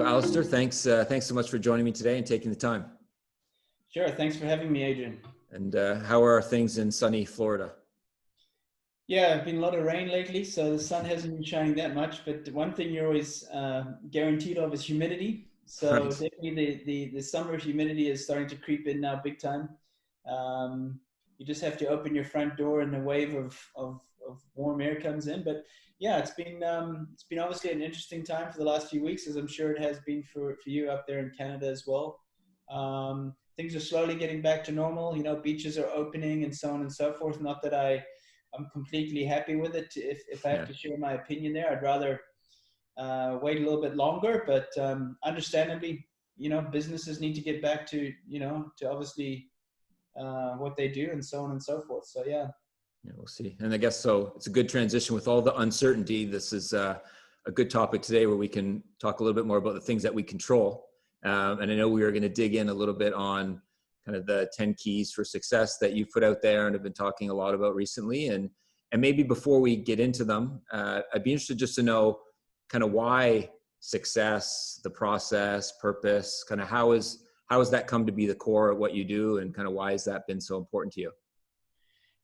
So Allistair, thanks so much for joining me today and taking the time. Sure. Thanks for having me, Adrian. And how are things in sunny Florida? Yeah, been a lot of rain lately, so the sun hasn't been shining that much. But the one thing you're always guaranteed of is humidity. So Right. definitely the summer humidity is starting to creep in now big time. You just have to open your front door and a wave of warm air comes in. But yeah, it's been obviously an interesting time for the last few weeks, as I'm sure it has been for you up there in Canada as well. Things are slowly getting back to normal. You know, beaches are opening and so on and so forth. Not that I'm completely happy with it. If I have Yeah. to share my opinion there, I'd rather wait a little bit longer. But understandably, you know, businesses need to get back to, you know, to obviously what they do and so on and so forth. So yeah. Yeah, we'll see. And I guess so it's a good transition with all the uncertainty. This is a good topic today where we can talk a little bit more about the things that we control. And I know we are going to dig in a little bit on kind of the 10 keys for success that you've put out there and have been talking a lot about recently. And maybe before we get into them, I'd be interested just to know kind of why success, the process, purpose, kind of how has that come to be the core of what you do, and kind of why has that been so important to you?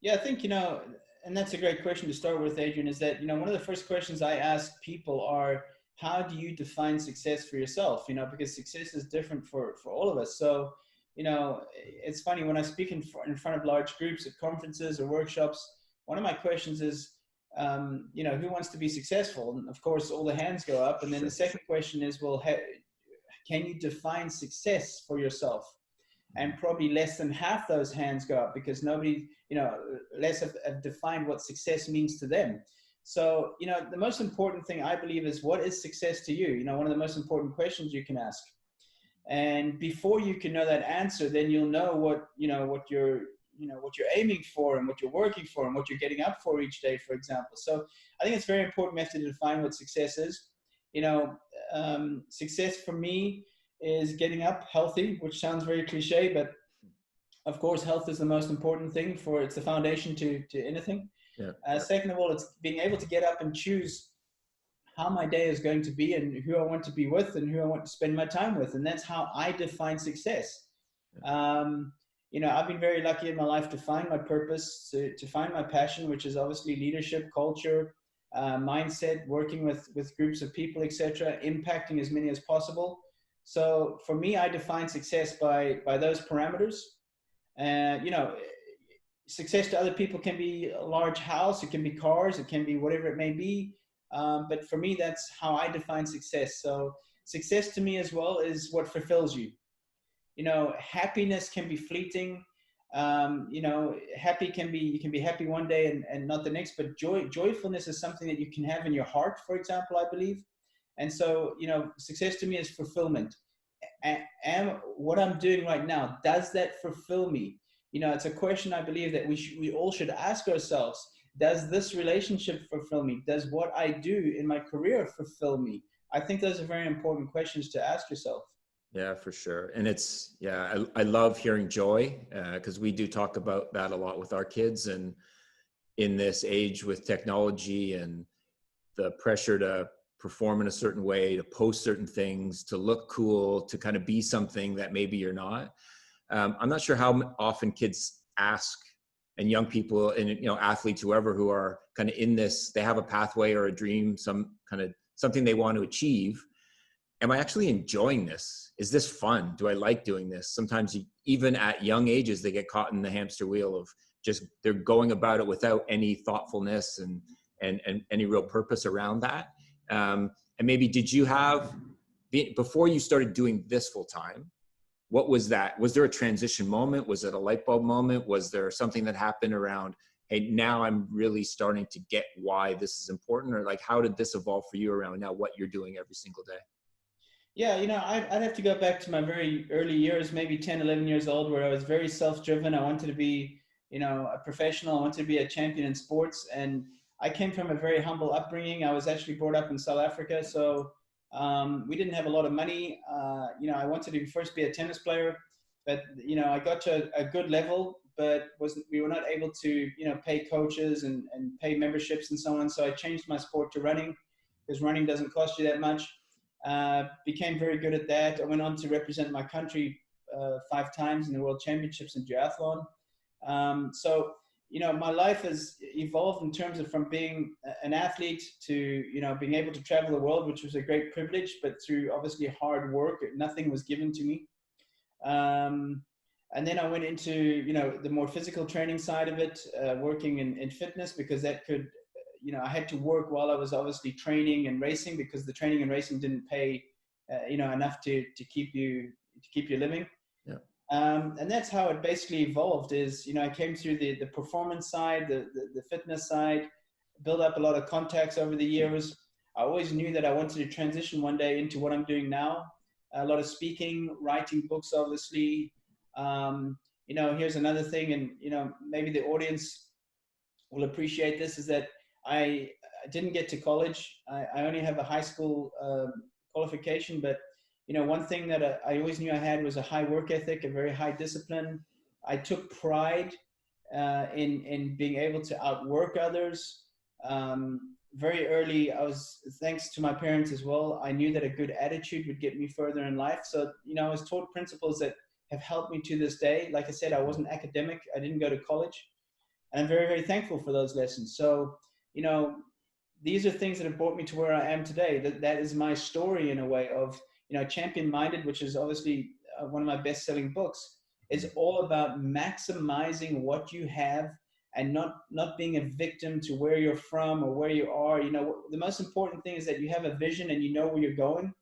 Yeah, I think, you know, and that's a great question to start with, Adrian, is that, you know, one of the first questions I ask people are, how do you define success for yourself? You know, because success is different for all of us. So, you know, it's funny when I speak in front of large groups at conferences or workshops, one of my questions is, you know, who wants to be successful? And of course, all the hands go up. And then the second question is, well, can you define success for yourself? And probably less than half those hands go up because nobody, you know, less have defined what success means to them. So, you know, the most important thing I believe is, what is success to you? You know, one of the most important questions you can ask. And before you can know that answer, then you'll know what you're aiming for and what you're working for and what you're getting up for each day, for example. So I think it's very important we have to define what success is. You know, success for me is getting up healthy, which sounds very cliche, but of course, health is the most important thing. It's the foundation to anything. Yeah. Second of all, it's being able to get up and choose how my day is going to be and who I want to be with and who I want to spend my time with. And that's how I define success. You know, I've been very lucky in my life to find my purpose, to find my passion, which is obviously leadership, culture, mindset, working with groups of people, etc., impacting as many as possible. So for me, I define success by those parameters. You know, success to other people can be a large house, it can be cars, it can be whatever it may be. But for me, that's how I define success. So success to me as well is what fulfills you. You know, happiness can be fleeting. You know, you can be happy one day and not the next, but joyfulness is something that you can have in your heart, for example, I believe. And so, you know, success to me is fulfillment. And what I'm doing right now, does that fulfill me? You know, it's a question I believe that we all should ask ourselves. Does this relationship fulfill me? Does what I do in my career fulfill me? I think those are very important questions to ask yourself. Yeah, for sure. And I love hearing joy because we do talk about that a lot with our kids. And in this age with technology and the pressure to perform in a certain way, to post certain things, to look cool, to kind of be something that maybe you're not. I'm not sure how often kids ask, and young people and, you know, athletes, whoever, who are kind of in this, they have a pathway or a dream, some kind of something they want to achieve. Am I actually enjoying this? Is this fun? Do I like doing this? Sometimes even at young ages, they get caught in the hamster wheel of just, they're going about it without any thoughtfulness and any real purpose around that. And maybe did you have, before you started doing this full time, what was that? Was there a transition moment? Was it a light bulb moment? Was there something that happened around, hey, now I'm really starting to get why this is important? Or like, how did this evolve for you around now what you're doing every single day? Yeah, you know, I'd have to go back to my very early years, maybe 10, 11 years old, where I was very self-driven. I wanted to be, you know, a professional. I wanted to be a champion in sports. And I came from a very humble upbringing. I was actually brought up in South Africa. So we didn't have a lot of money. You know, I wanted to first be a tennis player, but, you know, I got to a good level, but we were not able to, you know, pay coaches and pay memberships and so on. So I changed my sport to running, because running doesn't cost you that much. became very good at that. I went on to represent my country 5 times in the World Championships in duathlon. So, you know, my life has evolved in terms of from being an athlete to, you know, being able to travel the world, which was a great privilege, but through obviously hard work, nothing was given to me. And then I went into, you know, the more physical training side of it, working in fitness, because that could, you know, I had to work while I was obviously training and racing, because the training and racing didn't pay, you know, enough to keep you living. Yeah. And that's how it basically evolved is, you know, I came through the performance side, the fitness side, built up a lot of contacts over the years. I always knew that I wanted to transition one day into what I'm doing now. A lot of speaking, writing books, obviously. You know, here's another thing, and, you know, maybe the audience will appreciate this, is that I didn't get to college. I only have a high school qualification, but, you know, one thing that I always knew I had was a high work ethic, a very high discipline. I took pride in being able to outwork others. Very early, thanks to my parents as well, I knew that a good attitude would get me further in life. So, you know, I was taught principles that have helped me to this day. Like I said, I wasn't academic. I didn't go to college. And I'm very, very thankful for those lessons. So, you know, these are things that have brought me to where I am today. That is my story in a way of, you know, Champion Minded, which is obviously one of my best-selling books, is all about maximizing what you have and not being a victim to where you're from or where you are. You know, the most important thing is that you have a vision and you know where you're going.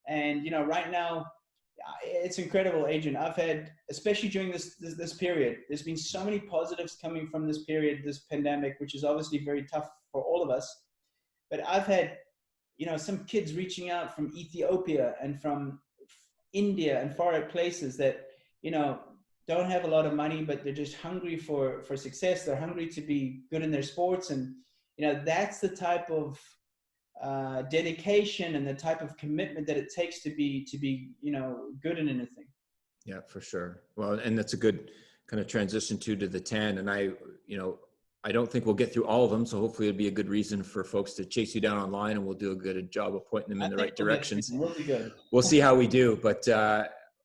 And, you know, right now, it's incredible, Adrian. I've had, especially during this period, there's been so many positives coming from this period, this pandemic, which is obviously very tough for all of us. But I've had, you know, some kids reaching out from Ethiopia and from India and far out places that, you know, don't have a lot of money, but they're just hungry for success. They're hungry to be good in their sports. And, you know, that's the type of dedication and the type of commitment that it takes to be, you know, good in anything. Yeah, for sure. Well, and that's a good kind of transition to the 10. And I, you know, I don't think we'll get through all of them. So hopefully it'll be a good reason for folks to chase you down online, and we'll do a good job of pointing them in the right directions. We'll be good. We'll see how we do. But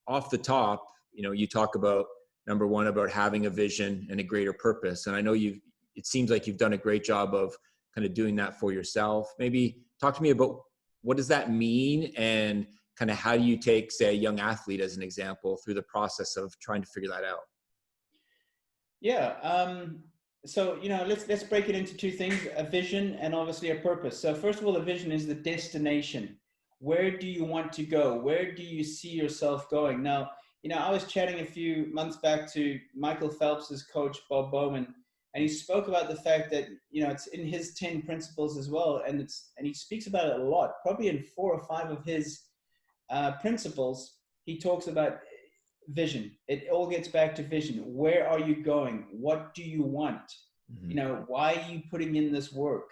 off the top, you know, you talk about, number one, about having a vision and a greater purpose. And I know it seems like you've done a great job of kind of doing that for yourself. Maybe talk to me about what does that mean, and kind of how do you take, say, a young athlete as an example through the process of trying to figure that out? Yeah. So, you know, let's break it into two things, a vision and obviously a purpose. So first of all, the vision is the destination. Where do you want to go? Where do you see yourself going? Now, you know, I was chatting a few months back to Michael Phelps's coach, Bob Bowman, and he spoke about the fact that, you know, it's in his 10 principles as well. And he speaks about it a lot, probably in 4 or 5 of his principles. He talks about vision. It all gets back to vision. Where are you going? What do you want? Mm-hmm. You know, why are you putting in this work?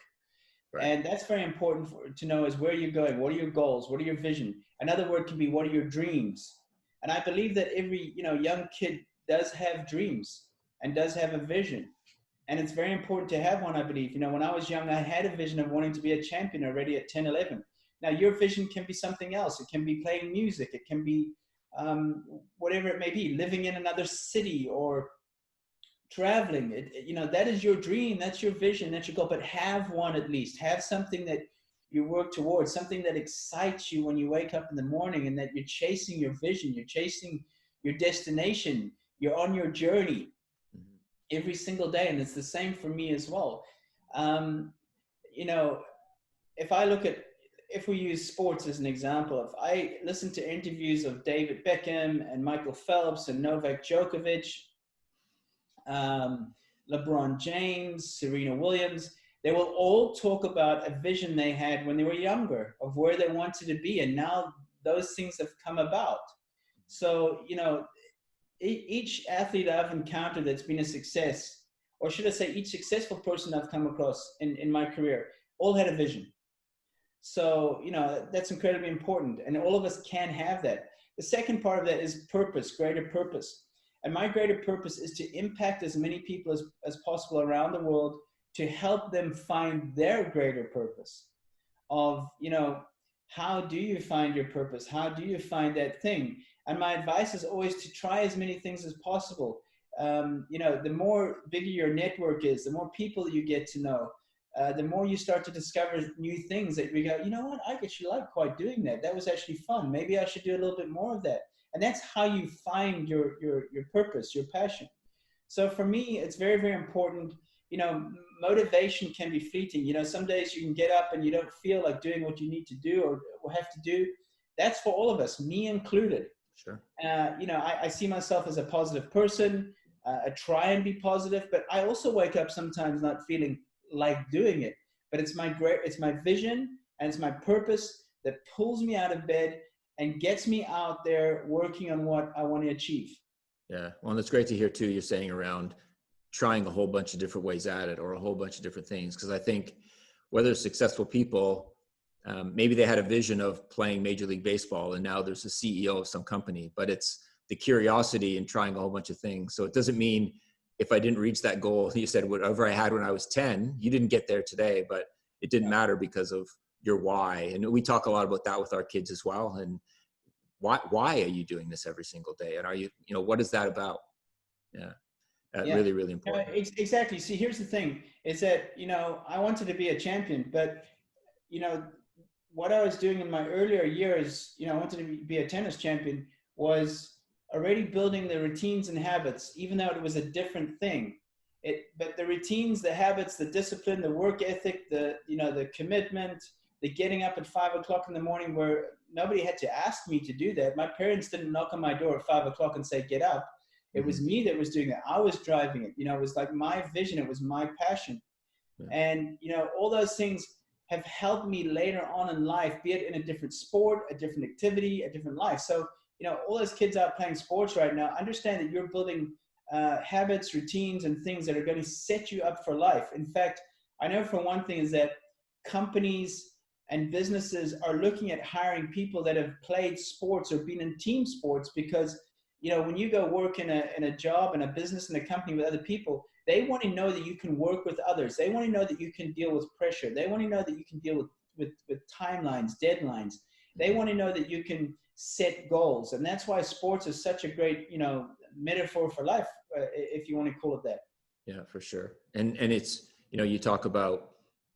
Right. And that's very important to know, is where you're going. What are your goals? What are your vision? Another word can be, what are your dreams? And I believe that every, you know, young kid does have dreams and does have a vision. And it's very important to have one, I believe. You know, when I was young, I had a vision of wanting to be a champion already at 10, 11. Now, your vision can be something else. It can be playing music. It can be whatever it may be, living in another city or traveling. You know, that is your dream. That's your vision. That's your goal. But have one at least. Have something that you work towards, something that excites you when you wake up in the morning, and that you're chasing your vision. You're chasing your destination. You're on your journey every single day. And it's the same for me as well. You know, if we use sports as an example, if I listen to interviews of David Beckham and Michael Phelps and Novak Djokovic, LeBron James, Serena Williams, they will all talk about a vision they had when they were younger of where they wanted to be. And now those things have come about. So, you know, each athlete I've encountered that's been a success, or should I say each successful person I've come across in my career, all had a vision. So, you know, that's incredibly important. And all of us can have that. The second part of that is purpose, greater purpose. And my greater purpose is to impact as many people as possible around the world, to help them find their greater purpose of, you know, how do you find your purpose? How do you find that thing? And my advice is always to try as many things as possible. The more bigger your network is, the more people you get to know, the more you start to discover new things that we go, you know what, I actually like quite doing that. That was actually fun. Maybe I should do a little bit more of that. And that's how you find your purpose, your passion. So for me, it's very, very important. Motivation can be fleeting. Some days you can get up and you don't feel like doing what you need to do or have to do. That's for all of us, me included. Sure. I see myself as a positive person. I try and be positive, but I also wake up sometimes not feeling like doing it. But it's my vision and it's my purpose that pulls me out of bed and gets me out there working on what I want to achieve. Yeah. Well, and it's great to hear too, you're saying around trying a whole bunch of different ways at it or a whole bunch of different things. Because I think whether successful people, maybe they had a vision of playing Major League Baseball and now there's a CEO of some company, but it's the curiosity and trying a whole bunch of things. So it doesn't mean if I didn't reach that goal, you said whatever I had when I was 10, you didn't get there today, but it didn't matter because of your why. And we talk a lot about that with our kids as well. And why are you doing this every single day? And are you, what is that about? Yeah. Really, really important. Exactly. See, here's the thing is that, I wanted to be a champion, but, what I was doing in my earlier years, I wanted to be a tennis champion, was already building the routines and habits, even though it was a different thing. But the routines, the habits, the discipline, the work ethic, the commitment, the getting up at 5 o'clock in the morning where nobody had to ask me to do that. My parents didn't knock on my door at 5 o'clock and say, get up. It was me that was doing it. I was driving it. It was like my vision. It was my passion. Yeah. And, all those things have helped me later on in life, be it in a different sport, a different activity, a different life. So, all those kids out playing sports right now, understand that you're building habits, routines, and things that are going to set you up for life. In fact, I know for one thing is that companies and businesses are looking at hiring people that have played sports or been in team sports because, when you go work in a job, in a business, in a company with other people, they want to know that you can work with others. They want to know that you can deal with pressure. They want to know that you can deal with timelines, deadlines. They want to know that you can set goals. And that's why sports is such a great, metaphor for life, if you want to call it that. Yeah, for sure. And it's, you talk about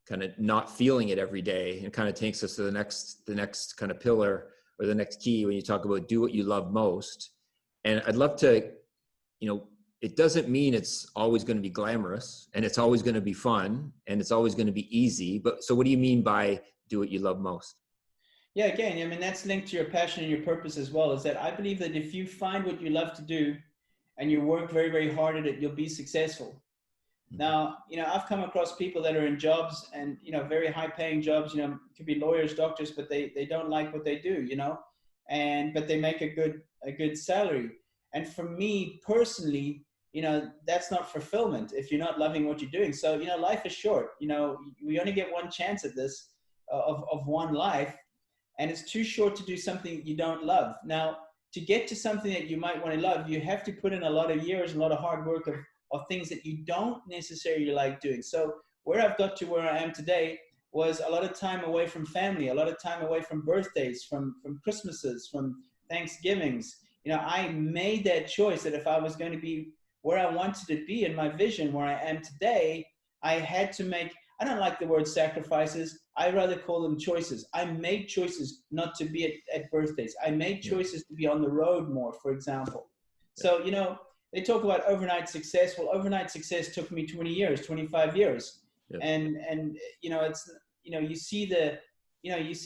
kind of not feeling it every day, and kind of takes us to the next kind of pillar or the next key when you talk about do what you love most. And I'd love to, it doesn't mean it's always going to be glamorous and it's always going to be fun and it's always going to be easy. But so what do you mean by do what you love most? Yeah, again, I mean, that's linked to your passion and your purpose as well, is that I believe that if you find what you love to do and you work very, very hard at it, you'll be successful. Now, I've come across people that are in jobs and, very high paying jobs, could be lawyers, doctors, but they don't like what they do, but they make a good salary. And for me personally, that's not fulfillment if you're not loving what you're doing. So, life is short. We only get one chance at this of one life, and it's too short to do something you don't love. Now, to get to something that you might want to love, you have to put in a lot of years, a lot of hard work of things that you don't necessarily like doing. So where I've got to where I am today was a lot of time away from family, a lot of time away from birthdays, from Christmases, from Thanksgivings. I made that choice that if I was going to be where I wanted to be in my vision, where I am today, I had to make, I don't like the word sacrifices. I rather call them choices. I made choices not to be at birthdays. I made choices to be on the road more, for example. So, they talk about overnight success. Well, overnight success took me 20 years, 25 years. Yeah. And it's, you see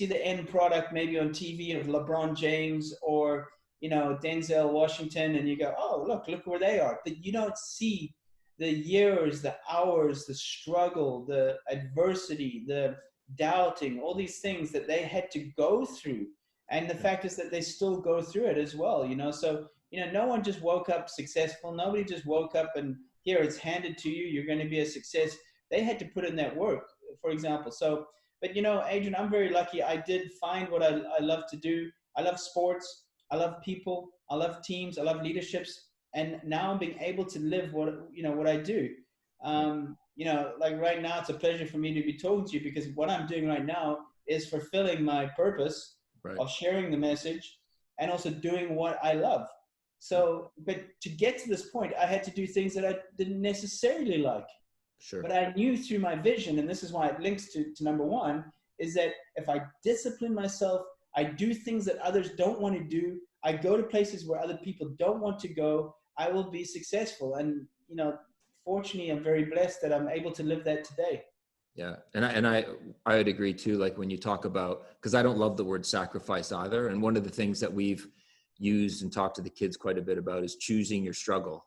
the end product maybe on TV of LeBron James or, Denzel Washington, and you go, oh, look where they are. But you don't see the years, the hours, the struggle, the adversity, the doubting, all these things that they had to go through. And the fact is that they still go through it as well, So, no one just woke up successful. Nobody just woke up and here it's handed to you. You're going to be a success. They had to put in that work, for example. So, but Adrian, I'm very lucky. I did find what I love to do. I love sports. I love people. I love teams. I love leaderships. And now I'm being able to live what I do. Like right now, it's a pleasure for me to be talking to you because what I'm doing right now is fulfilling my purpose Right. of sharing the message and also doing what I love. So, but to get to this point, I had to do things that I didn't necessarily like. Sure. But I knew through my vision, and this is why it links to number one, is that if I discipline myself, I do things that others don't want to do, I go to places where other people don't want to go, I will be successful. And, you know, fortunately, I'm very blessed that I'm able to live that today. Yeah. And I would agree too, like when you talk about, because I don't love the word sacrifice either. And one of the things that we've used and talked to the kids quite a bit about is choosing your struggle.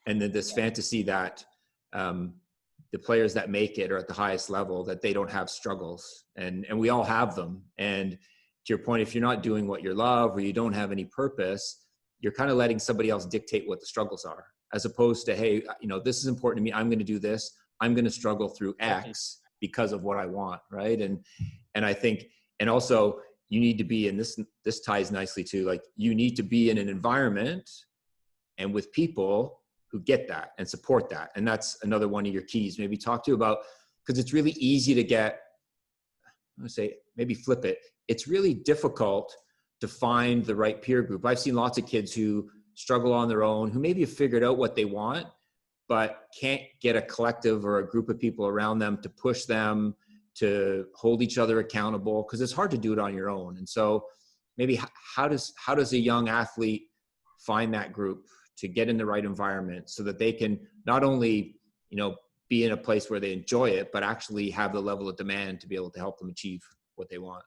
And then this fantasy that the players that make it are at the highest level, that they don't have struggles. And we all have them. And to your point, if you're not doing what you love or you don't have any purpose, you're kind of letting somebody else dictate what the struggles are, as opposed to, hey, you know, this is important to me. I'm going to do this. I'm going to struggle through X because of what I want. Right. And I think, and also you need to be in this ties nicely to, like, you need to be in an environment and with people who get that and support that. And that's another one of your keys. Maybe talk to about, because it's really easy to get, I'm going to say, maybe flip it. It's really difficult to find the right peer group. I've seen lots of kids who struggle on their own, who maybe have figured out what they want, but can't get a collective or a group of people around them to push them, to hold each other accountable, because it's hard to do it on your own. And so maybe how does a young athlete find that group to get in the right environment so that they can not only, you know, be in a place where they enjoy it, but actually have the level of demand to be able to help them achieve what they want?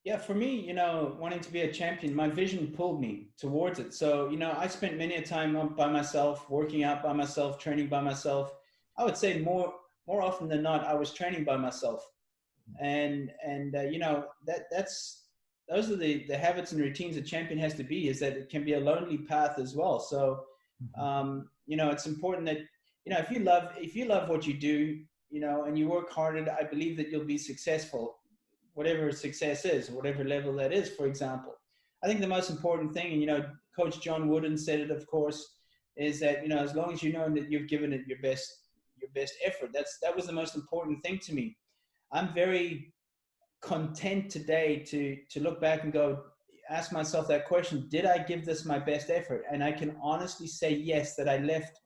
Yeah, for me, you know, wanting to be a champion, my vision pulled me towards it. So, you know, I spent many a time by myself, working out by myself, training by myself. I would say more often than not, I was training by myself. And you know, those are the habits and routines a champion has to be, is that it can be a lonely path as well. So, you know, it's important that, you know, if you love what you do, you know, and you work hard at it, I believe that you'll be successful, whatever success is, whatever level that is, for example. I think the most important thing, and, you know, Coach John Wooden said it, of course, is that, you know, as long as you know that you've given it your best effort, that was the most important thing to me. I'm very content today to look back and go, ask myself that question: did I give this my best effort? And I can honestly say yes, that I left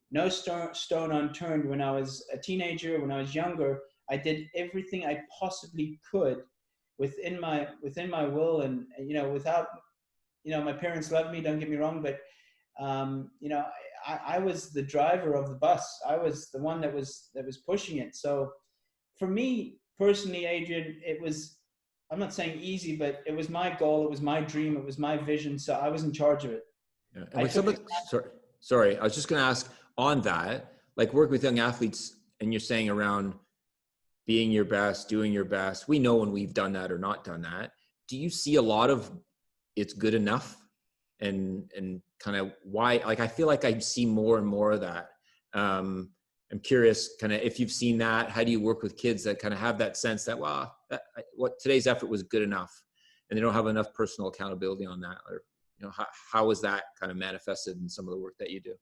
no stone unturned. When I was a teenager, when I was younger, I did everything I possibly could within my will, and, you know, without, you know, my parents loved me, don't get me wrong, but you know, I was the driver of the bus. I was the one that was pushing it. So for me personally, Adrian, it was, I'm not saying easy, but it was my goal, it was my dream, it was my vision. So I was in charge of it. Yeah. And when sorry, I was just going to ask on that, like, work with young athletes, and you're saying around being your best, doing your best. We know when we've done that or not done that. Do you see a lot of it's good enough? And kind of why, like, I feel like I see more and more of that. I'm curious kind of if you've seen that. How do you work with kids that kind of have that sense that, wow, what today's effort was good enough, and they don't have enough personal accountability on that? Or, you know, how is that kind of manifested in some of the work that you do?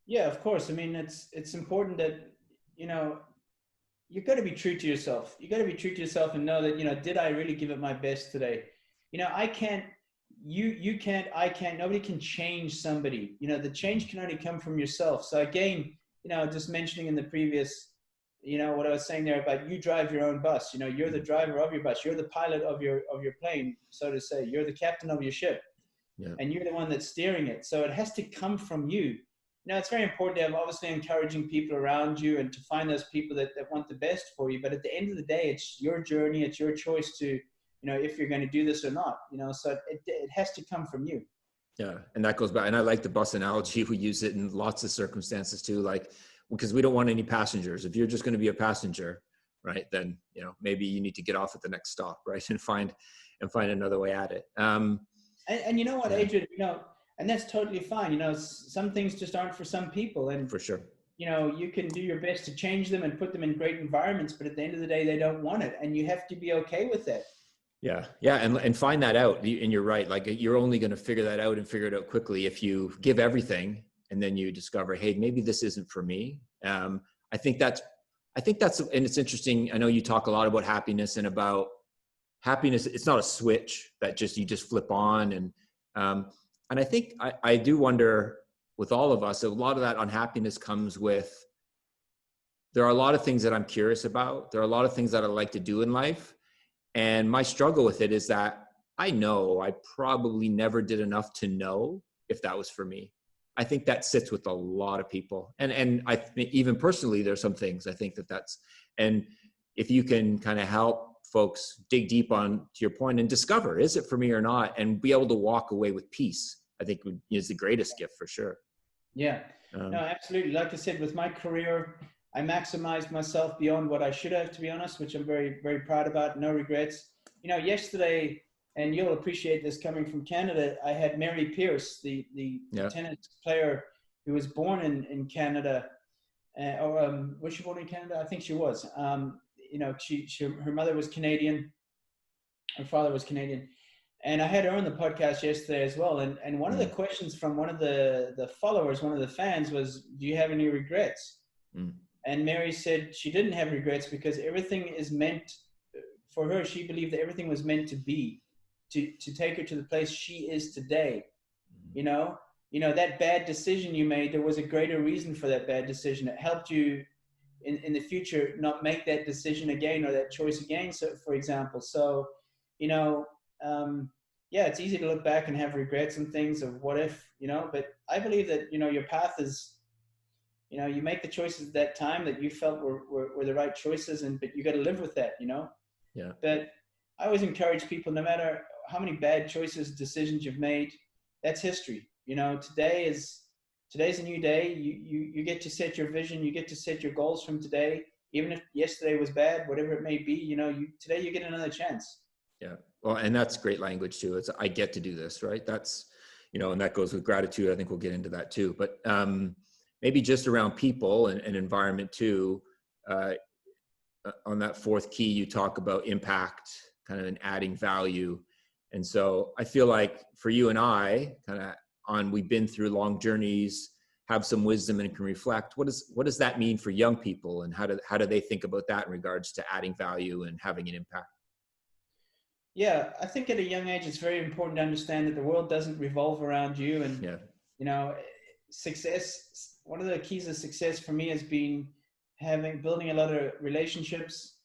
Yeah, of course. I mean, it's important that, you know, you got to be true to yourself. You got to be true to yourself and know that, you know, did I really give it my best today? You know, I can't, you can't, I can't, nobody can change somebody. You know, the change can only come from yourself. So again, you know, just mentioning in the previous, you know, what I was saying there about, you drive your own bus. You know, you're the driver of your bus. You're the pilot of your plane, so to say. You're the captain of your ship. Yeah. And you're the one that's steering it. So it has to come from you. Now, it's very important to have, obviously, encouraging people around you and to find those people that want the best for you. But at the end of the day, it's your journey. It's your choice to, you know, if you're going to do this or not, you know, so it has to come from you. Yeah. And that goes back, and I like the bus analogy. We use it in lots of circumstances too, like, because we don't want any passengers. If you're just going to be a passenger, right, then, you know, maybe you need to get off at the next stop, right, and find another way at it. And you know what, Adrian, you know, and that's totally fine. You know, some things just aren't for some people. And for sure, you know, you can do your best to change them and put them in great environments, but at the end of the day, they don't want it. And you have to be okay with that. Yeah. Yeah. And find that out. And you're right. Like, you're only going to figure that out and figure it out quickly if you give everything and then you discover, hey, maybe this isn't for me. I think I think and it's interesting. I know you talk a lot about happiness and about happiness. It's not a switch that you just flip on. And I think I do wonder with all of us, a lot of that unhappiness comes with, there are a lot of things that I'm curious about. There are a lot of things that I like to do in life. And my struggle with it is that I know I probably never did enough to know if that was for me. I think that sits with a lot of people. And I think even personally, there's some things I think and if you can kind of help folks dig deep on, to your point, and discover, is it for me or not? And be able to walk away with peace, I think is the greatest gift for sure. Yeah, no, absolutely. Like I said, with my career, I maximized myself beyond what I should have, to be honest, which I'm very, very proud about. No regrets. Yesterday, and you'll appreciate this coming from Canada, I had Mary Pierce, the tennis player who was born in Canada. Was she born in Canada? I think she was. Her mother was Canadian. Her father was Canadian. And I had her on the podcast yesterday as well. And one of the questions from one of the followers, one of the fans, was, do you have any regrets? And Mary said she didn't have regrets because everything is meant for her. She believed that everything was meant to be, to take her to the place she is today. That bad decision you made, there was a greater reason for that bad decision. It helped you in the future not make that decision again or that choice again. So, for example, it's easy to look back and have regrets and things of what if, but I believe that, your path is, you make the choices at that time that you felt were the right choices, but you got to live with that, Yeah. But I always encourage people, no matter how many bad decisions you've made, that's history. Today's a new day. You get to set your vision. You get to set your goals from today. Even if yesterday was bad, whatever it may be, today you get another chance. Yeah. Well, and that's great language too. It's, I get to do this, right? That's, and that goes with gratitude. I think we'll get into that too, but maybe just around people and environment too. On that fourth key, you talk about impact, kind of an adding value. And so I feel like for you and I, we've been through long journeys, have some wisdom and can reflect. What does that mean for young people, and how do they think about that in regards to adding value and having an impact? Yeah, I think at a young age, it's very important to understand that the world doesn't revolve around you. And, success, one of the keys of success for me has been building a lot of relationships,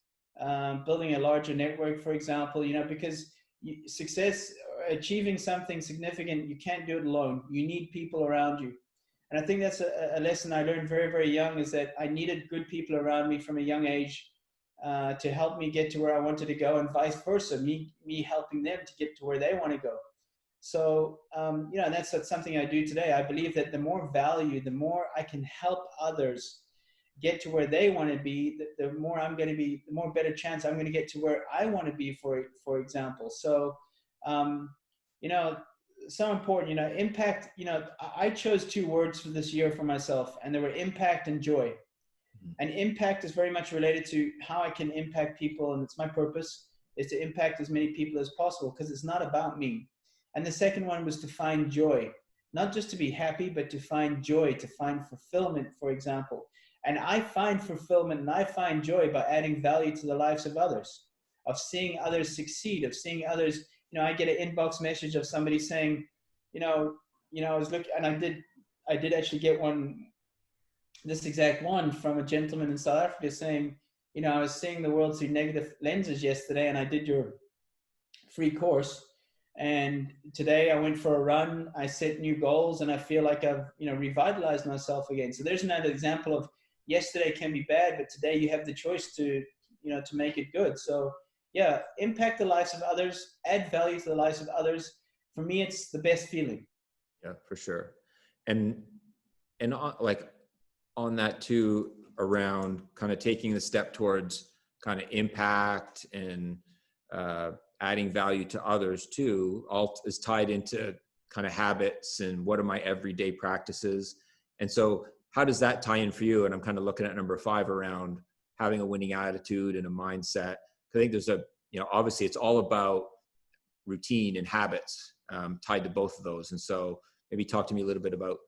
building a larger network, for example, because success, achieving something significant, you can't do it alone. You need people around you. And I think that's a lesson I learned very, very young, is that I needed good people around me from a young age to help me get to where I wanted to go, and vice versa, me helping them to get to where they want to go. So, that's something I do today. I believe that the more value, the more I can help others get to where they want to be, the more I'm going to be, the more better chance I'm going to get to where I want to be, for example. So, so important, impact, I chose 2 words for this year for myself, and they were impact and joy. And impact is very much related to how I can impact people. And it's my purpose is to impact as many people as possible, because it's not about me. And the second one was to find joy, not just to be happy, but to find joy, to find fulfillment, for example. And I find fulfillment and I find joy by adding value to the lives of others, of seeing others succeed, of seeing others, I get an inbox message of somebody saying, I was looking, and I did actually get this exact one from a gentleman in South Africa saying, I was seeing the world through negative lenses yesterday, and I did your free course. And today I went for a run, I set new goals, and I feel like I've, revitalized myself again. So there's another example of yesterday can be bad, but today you have the choice to make it good. So yeah, impact the lives of others, add value to the lives of others. For me, it's the best feeling. Yeah, for sure. And on that too, around kind of taking the step towards kind of impact and adding value to others too, all is tied into kind of habits and what are my everyday practices. And so how does that tie in for you? And I'm kind of looking at number 5 around having a winning attitude and a mindset. I think there's obviously it's all about routine and habits tied to both of those. And so maybe talk to me a little bit about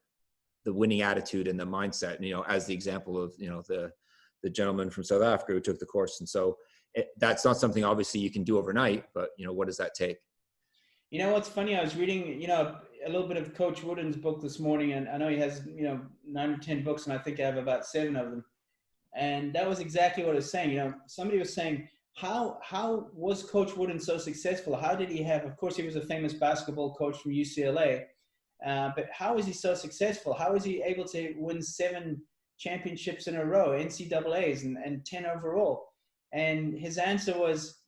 the winning attitude and the mindset, as the example of, the the gentleman from South Africa who took the course. And so that's not something obviously you can do overnight, but what does that take? You know, what's funny, I was reading, a little bit of Coach Wooden's book this morning, and I know he has, 9 or 10 books, and I think I have about 7 of them. And that was exactly what I was saying. Somebody was saying, how was Coach Wooden so successful? How did he have, of course, he was a famous basketball coach from UCLA, but how is he so successful? How is he able to win 7 championships in a row, NCAAs, and 10 overall? And his answer was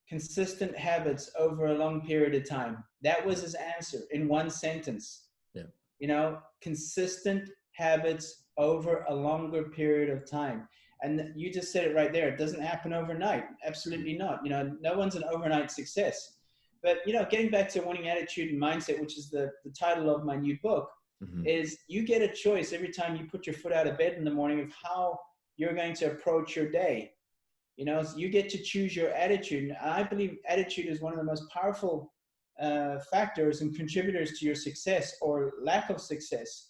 consistent habits over a long period of time. That was his answer in one sentence. Yeah. Consistent habits over a longer period of time. And you just said it right there. It doesn't happen overnight. Absolutely not. No one's an overnight success. But, getting back to winning attitude and mindset, which is the title of my new book, is you get a choice every time you put your foot out of bed in the morning of how you're going to approach your day. You get to choose your attitude. And I believe attitude is one of the most powerful factors and contributors to your success or lack of success.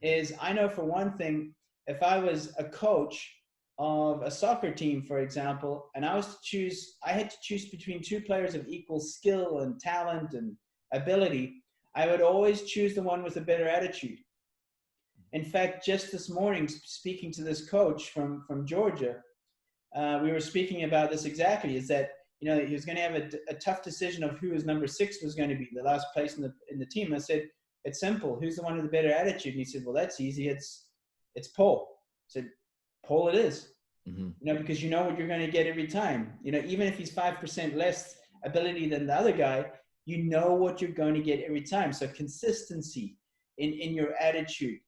I know for one thing, if I was a coach of a soccer team, for example, and I had to choose between 2 players of equal skill and talent and ability, I would always choose the one with a better attitude. In fact, just this morning, speaking to this coach from Georgia, we were speaking about this exactly, is that, he was going to have a tough decision of who his number 6 was going to be, the last place in the team. I said, it's simple. Who's the one with the better attitude? And he said, well, that's easy. It's Paul. I said, Paul it is. Because you know what you're going to get every time. Even if he's 5% less ability than the other guy, you know what you're going to get every time. So consistency in your attitude,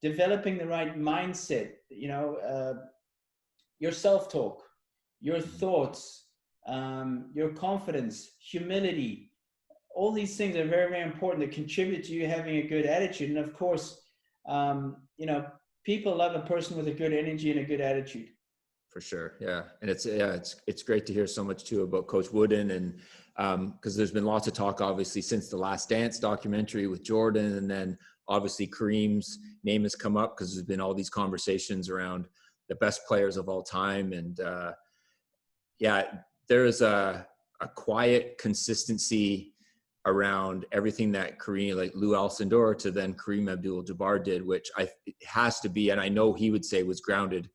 developing the right mindset, your self-talk, your thoughts, your confidence, humility. All these things are very, very important that contribute to you having a good attitude. And of course, people love a person with a good energy and a good attitude. For sure. Yeah. And it's great to hear so much too about Coach Wooden, and because there's been lots of talk, obviously, since the Last Dance documentary with Jordan, and then obviously Kareem's name has come up because there's been all these conversations around the best players of all time. And there is a quiet consistency around everything that Kareem, like Lou Alcindor to then Kareem Abdul-Jabbar did, which it has to be, and I know he would say was grounded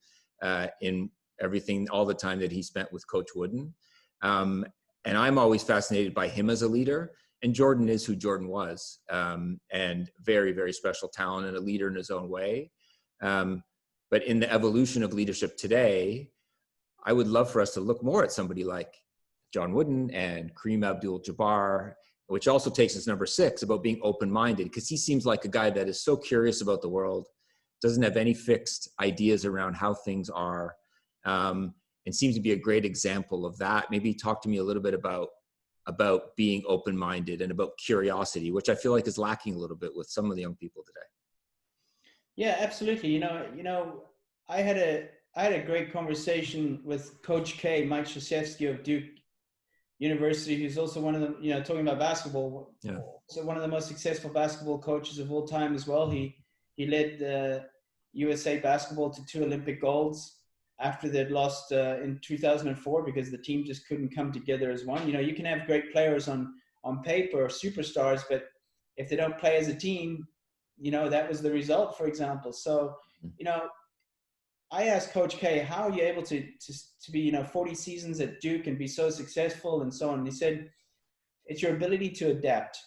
in everything, all the time that he spent with Coach Wooden. And I'm always fascinated by him as a leader. And Jordan is who Jordan was, and very, very special talent and a leader in his own way. But in the evolution of leadership today, I would love for us to look more at somebody like John Wooden and Kareem Abdul-Jabbar, which also takes us number 6 about being open-minded, because he seems like a guy that is so curious about the world, doesn't have any fixed ideas around how things are, and seems to be a great example of that. Maybe talk to me a little bit about being open-minded and about curiosity, which I feel like is lacking a little bit with some of the young people today. Yeah, absolutely. I had a great conversation with Coach K, Mike Krzyzewski of Duke University, who's also one of the, talking about basketball, so one of the most successful basketball coaches of all time as well. He led the USA basketball to 2 Olympic golds after they'd lost in 2004 because the team just couldn't come together as one. You can have great players on paper, superstars, but if they don't play as a team, that was the result, for example. So, I asked Coach K, how are you able to be, 40 seasons at Duke and be so successful and so on? And he said, it's your ability to adapt.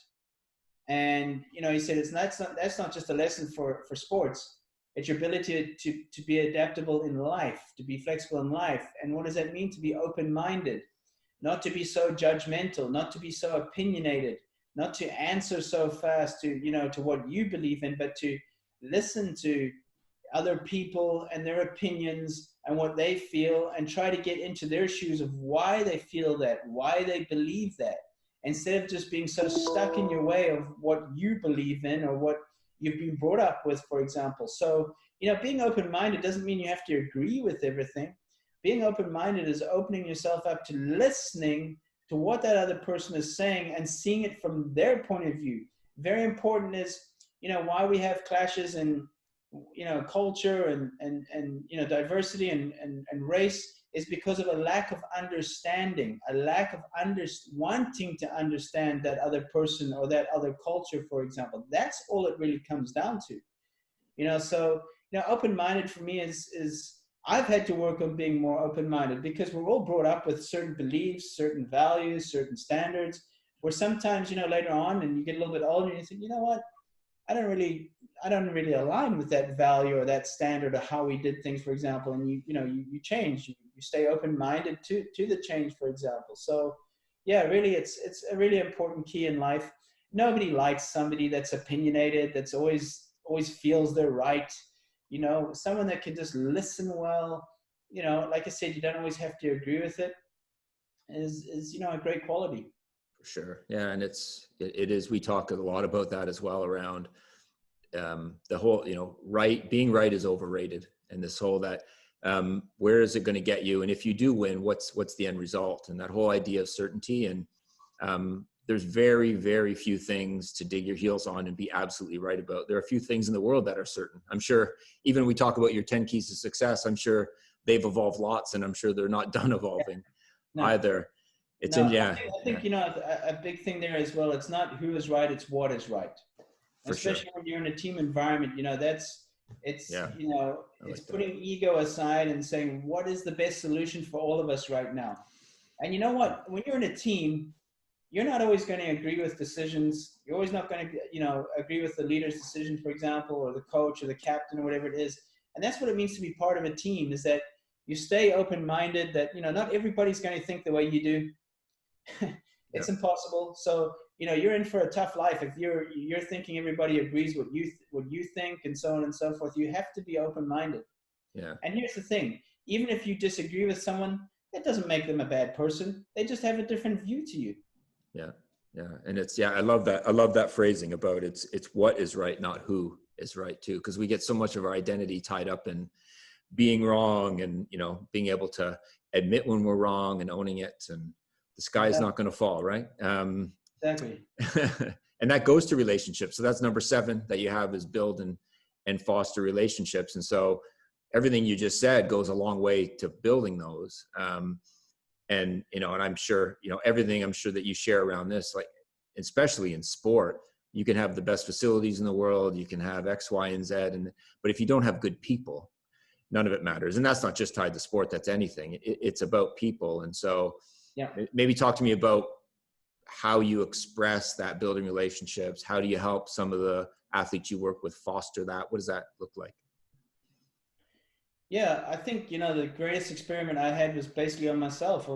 And, he said, that's not just a lesson for sports. It's your ability to be adaptable in life, to be flexible in life. And what does that mean? To be open-minded, not to be so judgmental, not to be so opinionated, not to answer so fast to what you believe in, but to listen to other people and their opinions and what they feel, and try to get into their shoes of why they feel that, why they believe that, instead of just being so stuck in your way of what you believe in or what you've been brought up with, for example. So, being open-minded doesn't mean you have to agree with everything. Being open-minded is opening yourself up to listening to what that other person is saying and seeing it from their point of view. Very important is, why we have clashes in culture and diversity and race is because of a lack of understanding, a lack of wanting to understand that other person or that other culture, for example. That's all it really comes down to. So open-minded for me is I've had to work on being more open-minded, because we're all brought up with certain beliefs, certain values, certain standards, where sometimes later on, and you get a little bit older, and you think, what, I don't really align with that value or that standard of how we did things, for example. And you change, you stay open-minded to the change, for example. So yeah, really, it's a really important key in life. Nobody likes somebody that's opinionated, that's always feels they're right. Someone that can just listen well, like I said, you don't always have to agree with it, is a great quality. For sure. Yeah. And it is, we talk a lot about that as well, around the whole, being right is overrated. And this whole, that where is it going to get you? And if you do win, what's the end result? And that whole idea of certainty. And there's very, very few things to dig your heels on and be absolutely right about. There are a few things in the world that are certain. I'm sure even we talk about your 10 keys to success, I'm sure they've evolved lots, and I'm sure they're not done evolving either. It's I think a big thing there as well. It's not who is right; it's what is right. Especially when you're in a team environment, it's putting ego aside and saying, what is the best solution for all of us right now? And you know what? When you're in a team, you're not always going to agree with decisions. You're always not going to, agree with the leader's decision, for example, or the coach or the captain or whatever it is. And that's what it means to be part of a team, is that you stay open-minded, that, not everybody's going to think the way you do. It's impossible. So, you're in for a tough life. If you're thinking everybody agrees what you think, and so on and so forth, you have to be open-minded. Yeah. And here's the thing, even if you disagree with someone, that doesn't make them a bad person. They just have a different view to you. Yeah. Yeah. And I love that. I love that phrasing about it's what is right, not who is right too. Cause we get so much of our identity tied up in being wrong, and, being able to admit when we're wrong and owning it, and the sky is not going to fall. Right. Exactly. And that goes to relationships. So that's number 7 that you have, is build and foster relationships. And so everything you just said goes a long way to building those. And I'm sure, everything I'm sure that you share around this, like, especially in sport, you can have the best facilities in the world, you can have X, Y, and Z. But if you don't have good people, none of it matters. And that's not just tied to sport, that's anything. It's about people. And so maybe talk to me about how you express that, building relationships. How do you help some of the athletes you work with foster that? What does that look like? Yeah, I think, the greatest experiment I had was basically on myself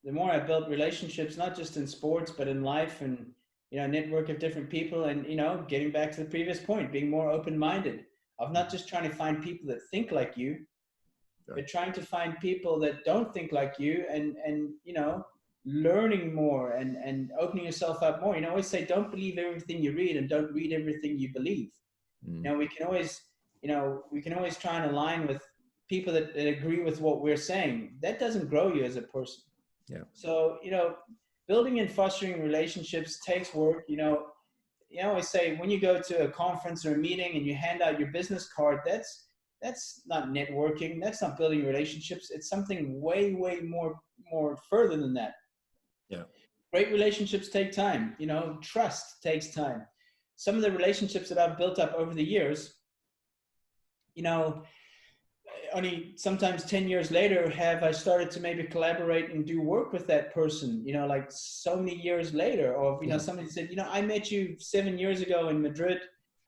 the more I built relationships, not just in sports, but in life, and, network of different people, and, getting back to the previous point, being more open-minded, of not just trying to find people that think like you, but trying to find people that don't think like you, and learning more and opening yourself up more. I always say, don't believe everything you read, and don't read everything you believe. We can always try and align with people that agree with what we're saying. That doesn't grow you as a person. Yeah. So, building and fostering relationships takes work. I always say, when you go to a conference or a meeting and you hand out your business card, that's not networking. That's not building relationships. It's something way, way more further than that. Yeah. Great relationships take time. Trust takes time. Some of the relationships that I've built up over the years, only sometimes 10 years later have I started to maybe collaborate and do work with that person, like so many years later. Or, somebody said, I met you 7 years ago in Madrid.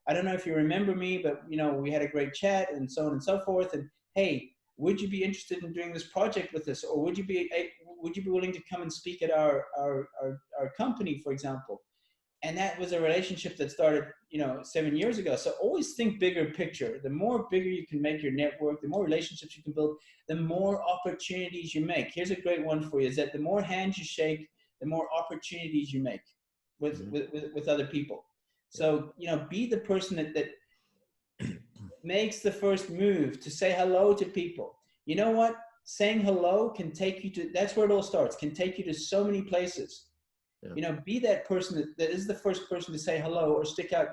I don't know if you remember me, but, we had a great chat, and so on and so forth. And hey, would you be interested in doing this project with us? Or would you be willing to come and speak at our company, for example? And that was a relationship that started, 7 years ago. So always think bigger picture. The more bigger you can make your network, the more relationships you can build, the more opportunities you make. Here's a great one for you, is that the more hands you shake, the more opportunities you make with other people. So, be the person that makes the first move to say hello to people. You know what? Saying hello can take you to, that's where it all starts, can take you to so many places. Yeah. You know, be that person that is the first person to say hello or stick out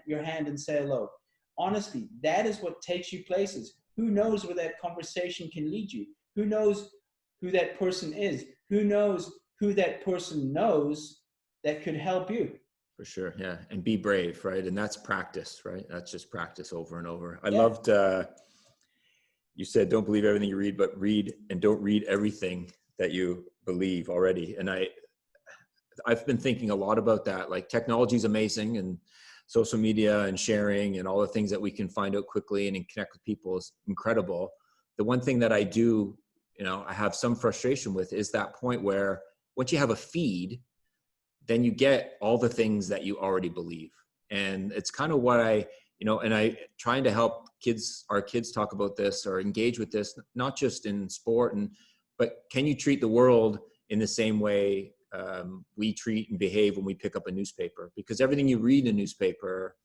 your hand and say hello. Honestly, that is what takes you places. Who knows where that conversation can lead you? Who knows who that person is? Who knows who that person knows that could help you? For sure. Yeah. And be brave, right? And that's practice, right? That's just practice over and over. I Yeah. loved, you said, don't believe everything you read, but read, and don't read everything that you believe already. And I've been thinking a lot about that. Like, technology is amazing, and social media and sharing and all the things that we can find out quickly and connect with people is incredible. The one thing that I do, I have some frustration with is that point where once you have a feed, then you get all the things that you already believe. And it's kind of what and I trying to help our kids talk about this or engage with this, not just in sport, but can you treat the world in the same way we treat and behave when we pick up a newspaper? Because everything you read in a newspaper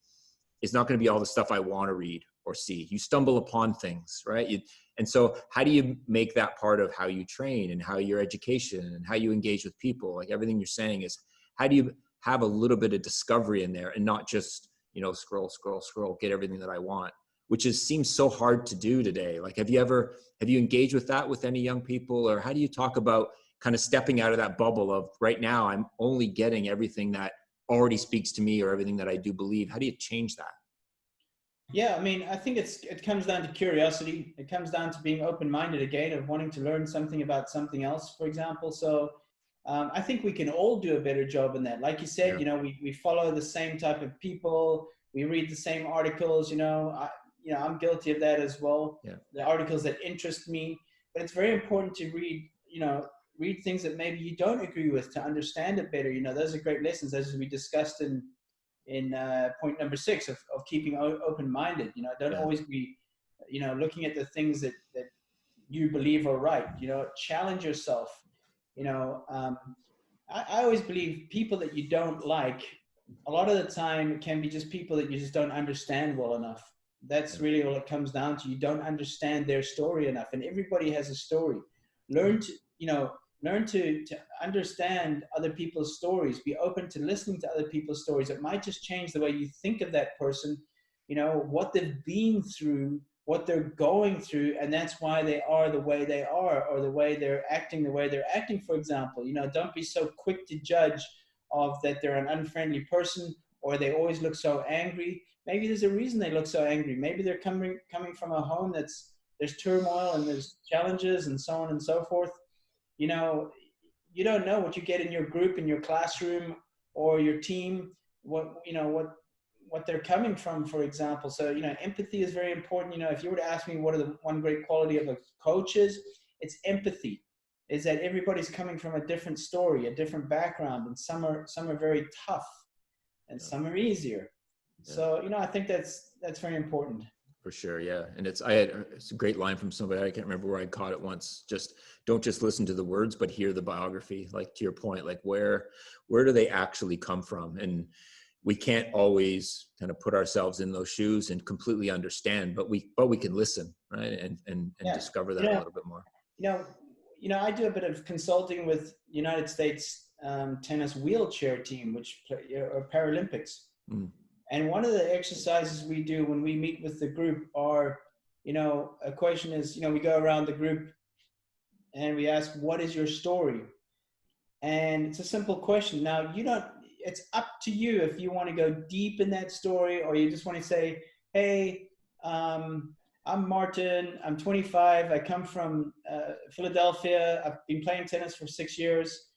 is not going to be all the stuff I want to read or see. You stumble upon things, right? And so how do you make that part of how you train and how your education and how you engage with people? Like, everything you're saying is, how do you have a little bit of discovery in there and not just, scroll, get everything that I want, which seems so hard to do today. Like, have you engaged with that with any young people, or how do you talk about kind of stepping out of that bubble of right now I'm only getting everything that already speaks to me or everything that I do believe? How do you change that? Yeah, I mean, I think it comes down to curiosity. It comes down to being open-minded again, of wanting to learn something about something else, for example. So I think we can all do a better job in that. Like you said, Yeah. we follow the same type of people. We read the same articles. I'm guilty of that as well. Yeah. The articles that interest me, but it's very important to read things that maybe you don't agree with to understand it better. Those are great lessons, as we discussed in point number 6 of keeping open-minded. Don't Yeah. always be, looking at the things that you believe are right. Challenge yourself. I always believe people that you don't like, a lot of the time it can be just people that you just don't understand well enough. That's really all it comes down to. You don't understand their story enough, and everybody has a story. Learn to understand other people's stories. Be open to listening to other people's stories. It might just change the way you think of that person, what they've been through, what they're going through, and that's why they are the way they are, or the way they're acting, for example. Don't be so quick to judge of that they're an unfriendly person, or they always look so angry. Maybe there's a reason they look so angry. Maybe they're coming from a home there's turmoil and there's challenges and so on and so forth. You don't know what you get in your group, in your classroom, or your team, what they're coming from, for example. So, empathy is very important. If you were to ask me what are the one great quality of a coach is, it's empathy. Is that everybody's coming from a different story, a different background, and some are very tough and some are easier. Yeah. So, I think that's very important. For sure. Yeah. And it's a great line from somebody. I can't remember where I caught it once. Don't just listen to the words, but hear the biography. Like, to your point, like where do they actually come from? And we can't always kind of put ourselves in those shoes and completely understand, but we can listen, right? And discover that a little bit more. I do a bit of consulting with United States tennis wheelchair team, which are Paralympics. Mm. And one of the exercises we do when we meet with the group are, a question is, we go around the group and we ask, what is your story? And it's a simple question. Now, it's up to you if you want to go deep in that story, or you just want to say, hey, I'm Martin, I'm 25, I come from Philadelphia, I've been playing tennis for 6 years.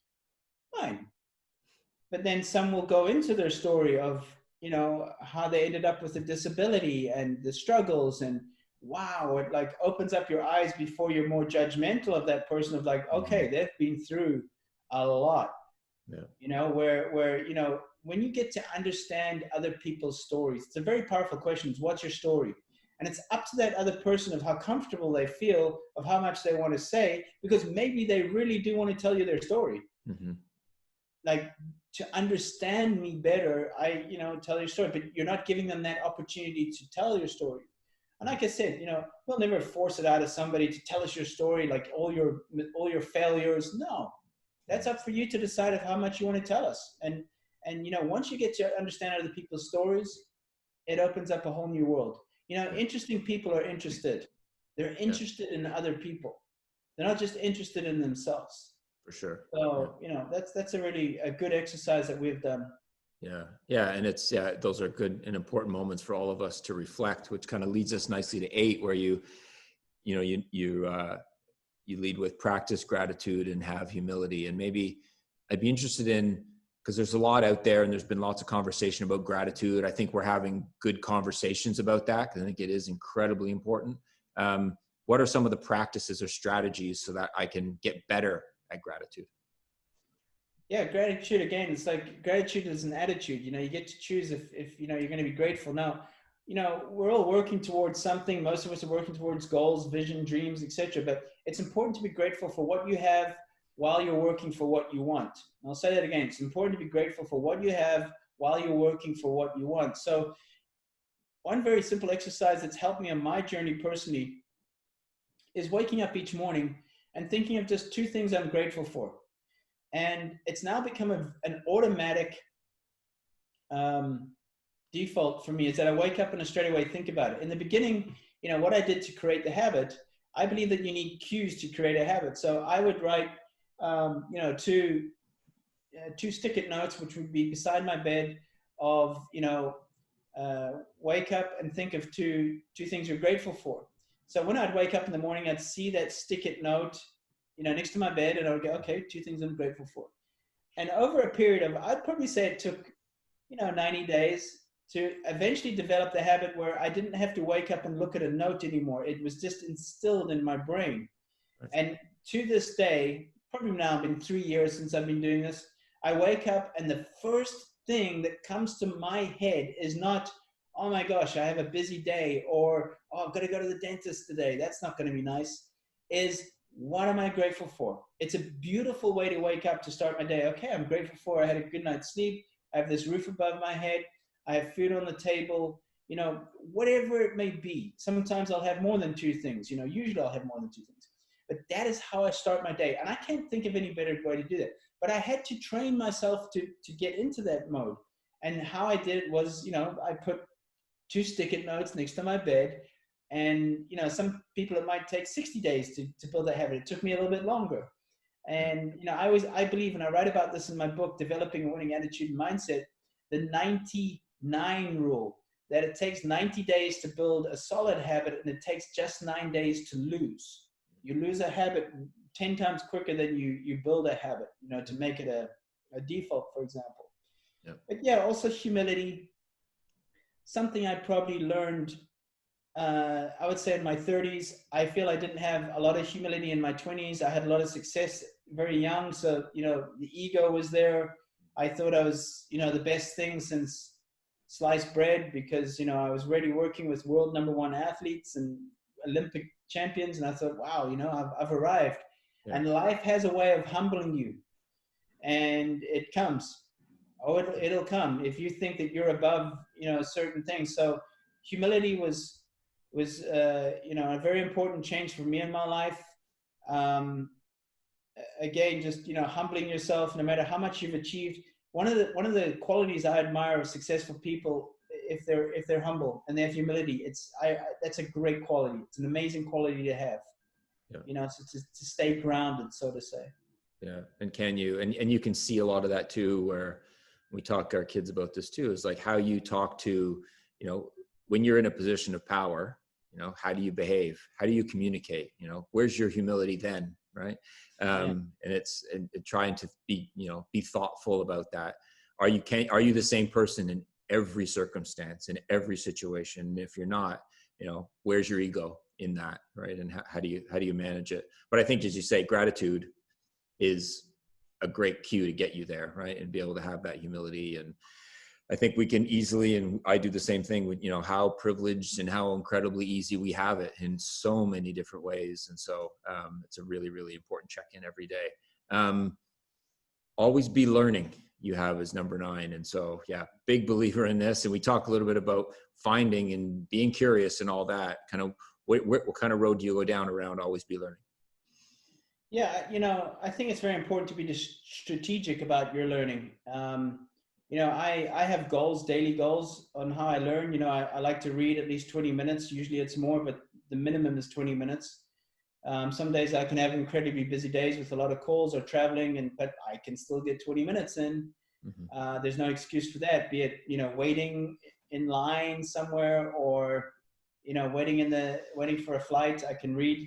Fine. But then some will go into their story of, how they ended up with a disability and the struggles, and wow, it like opens up your eyes before you're more judgmental of that person, of like, okay, they've been through a lot. Yeah. Where when you get to understand other people's stories, it's a very powerful question. What's your story? And it's up to that other person of how comfortable they feel, of how much they want to say, because maybe they really do want to tell you their story. Mm-hmm. Like, to understand me better, tell your story, but you're not giving them that opportunity to tell your story. And like I said, we'll never force it out of somebody to tell us your story, like all your failures. No, that's up for you to decide of how much you want to tell us. And once you get to understand other people's stories, it opens up a whole new world. Interesting people are interested. They're interested in other people. They're not just interested in themselves. For sure. So, that's a really a good exercise that we've done. Yeah. And those are good and important moments for all of us to reflect, which kind of leads us nicely to 8, where you lead with practice gratitude and have humility. And maybe I'd be interested in, because there's a lot out there and there's been lots of conversation about gratitude. I think we're having good conversations about that, because I think it is incredibly important. What are some of the practices or strategies so that I can get better at gratitude? Yeah, gratitude, again, it's like gratitude is an attitude. You get to choose if you're going to be grateful. Now, we're all working towards something. Most of us are working towards goals, vision, dreams, etc. But it's important to be grateful for what you have while you're working for what you want. And I'll say that again. It's important to be grateful for what you have while you're working for what you want. So one very simple exercise that's helped me on my journey personally is waking up each morning and thinking of just 2 things I'm grateful for. And it's now become an automatic default for me, is that I wake up and I straight away think about it. In the beginning, what I did to create the habit, I believe that you need cues to create a habit. So I would write, 2 stick-it notes, which would be beside my bed, of, wake up and think of two things you're grateful for. So when I'd wake up in the morning, I'd see that stick-it note, next to my bed, and I would go, okay, 2 things I'm grateful for. And over a period of, I'd probably say it took, 90 days to eventually develop the habit where I didn't have to wake up and look at a note anymore. It was just instilled in my brain. Right. And to this day, probably now been 3 years since I've been doing this, I wake up and the first thing that comes to my head is not, oh my gosh, I have a busy day, or, oh, I've got to go to the dentist today. That's not going to be nice. Is, what am I grateful for? It's a beautiful way to wake up to start my day. Okay, I'm grateful for I had a good night's sleep. I have this roof above my head. I have food on the table, whatever it may be. Sometimes I'll have more than 2 things, usually I'll have more than 2 things. But that is how I start my day. And I can't think of any better way to do that. But I had to train myself to get into that mode. And how I did it was, I put 2 stick-it notes next to my bed. And, some people, it might take 60 days to build that habit. It took me a little bit longer. And, I believe, and I write about this in my book, Developing a Winning Attitude and Mindset, the 99 rule, that it takes 90 days to build a solid habit, and it takes just 9 days to lose. You lose a habit 10 times quicker than you build a habit, to make it a default, for example. Yep. But yeah, also humility. Something I probably learned, I would say in my 30s. I feel I didn't have a lot of humility in my 20s. I had a lot of success very young. So, the ego was there. I thought I was, the best thing since sliced bread, because, I was already working with world #1 athletes and Olympic champions. And I thought, wow, I've arrived. Yeah. And life has a way of humbling you, and it comes. Oh, it'll come if you think that you're above, certain things. So humility was a very important change for me in my life. Again, just, humbling yourself no matter how much you've achieved. One of the qualities I admire of successful people, if they're humble and they have humility, that's a great quality. It's an amazing quality to have. Yeah. So to stay grounded, so to say. Yeah. And can you, and you can see a lot of that too, where we talk to our kids about this too, is like how you talk to, when you're in a position of power, how do you behave? How do you communicate? Where's your humility then? Right. And it's trying to be thoughtful about that. Are you the same person in every circumstance, in every situation? And if you're not, where's your ego in that? Right. And how do you manage it? But I think, as you say, gratitude is a great cue to get you there. Right. And be able to have that humility. And I think we can easily, and I do the same thing with, how privileged and how incredibly easy we have it in so many different ways. And so it's a really, really important check-in every day. Always be learning, you have as number 9. And so, yeah, big believer in this. And we talk a little bit about finding and being curious and all that. Kind of what kind of road do you go down around always be learning? Yeah, I think it's very important to be strategic about your learning. I have goals, daily goals on how I learn. I like to read at least 20 minutes. Usually it's more, but the minimum is 20 minutes. Some days I can have incredibly busy days with a lot of calls or traveling, but I can still get 20 minutes in. Mm-hmm. There's no excuse for that, be it, waiting in line somewhere or, waiting for a flight, I can read.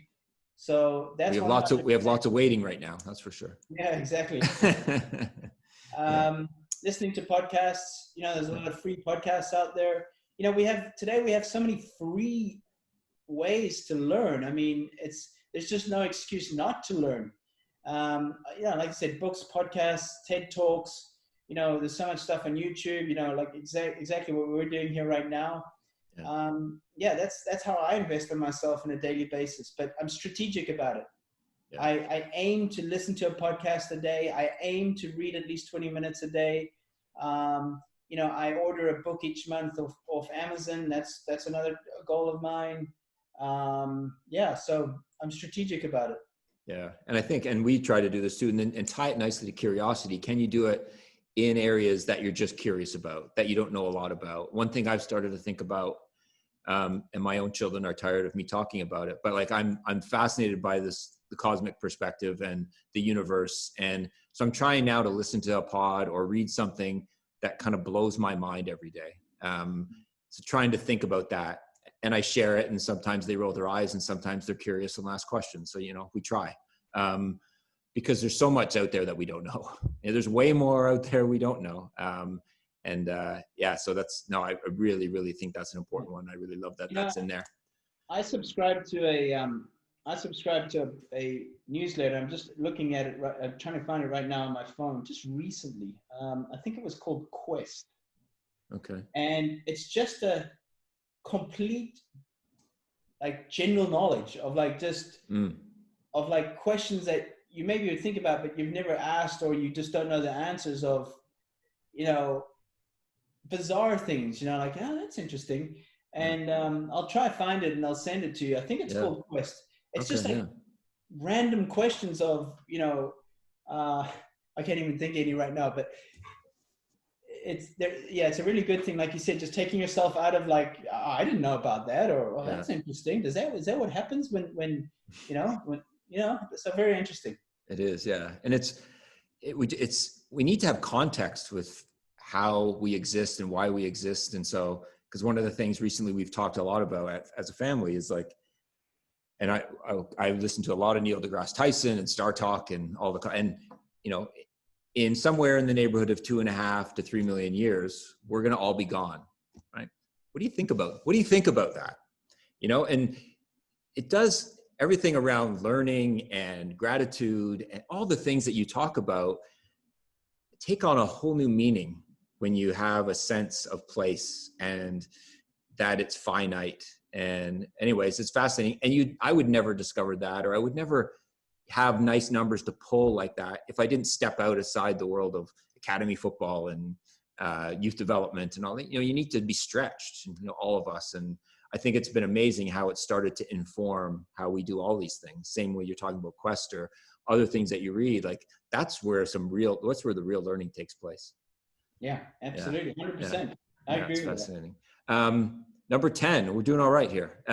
So We that's have one of my, lots of we have lots of waiting right now. That's for sure. yeah, exactly. Yeah. Listening to podcasts, there's a lot of free podcasts out there. Today we have so many free ways to learn. I mean, there's just no excuse not to learn. Like I said, books, podcasts, TED Talks, there's so much stuff on YouTube, like exactly what we're doing here right now. That's how I invest in myself on a daily basis, but I'm strategic about it. Yeah. I aim to listen to a podcast a day. I aim to read at least 20 minutes a day. I order a book each month off Amazon. That's another goal of mine. So I'm strategic about it. Yeah. And I think, and we try to do this too, and tie it nicely to curiosity. Can you do it in areas that you're just curious about, that you don't know a lot about? One thing I've started to think about, and my own children are tired of me talking about it, but like I'm fascinated by the cosmic perspective and the universe. And so I'm trying now to listen to a pod or read something that kind of blows my mind every day. So trying to think about that, and I share it, and sometimes they roll their eyes and sometimes they're curious and ask questions. So, we try, because there's so much out there that we don't know. There's way more out there we don't know. So I really, really think that's an important one. I really love that that's in there. I subscribe to a newsletter. I'm just looking at it. I'm trying to find it right now on my phone. Just recently, I think it was called Quest. Okay. And it's just a complete, like, general knowledge of of like questions that you maybe would think about, but you've never asked, or you just don't know the answers of, bizarre things, like, oh, that's interesting. And I'll try to find it and I'll send it to you. I think it's called Quest. It's just like random questions of, I can't even think any right now, but it's there. Yeah, it's a really good thing. Like you said, just taking yourself out of like, oh, I didn't know about that, or oh, that's interesting. Is that what happens when so very interesting. It is. Yeah. And we need to have context with how we exist and why we exist. And so, because one of the things recently we've talked a lot about as a family is like, and I listened to a lot of Neil deGrasse Tyson and Star Talk and in somewhere in the neighborhood of 2.5 to 3 million years, we're going to all be gone. Right. What do you think about that? And it does everything around learning and gratitude and all the things that you talk about take on a whole new meaning when you have a sense of place and that it's finite. And anyways, it's fascinating. And I would never discover that, or I would never have nice numbers to pull like that if I didn't step outside the world of academy football and youth development and all that. You need to be stretched, all of us. And I think it's been amazing how it started to inform how we do all these things. Same way you're talking about Quest or other things that you read, like that's where the real learning takes place. Yeah, absolutely. 100%. I agree it's with fascinating. Number 10, we're doing all right here.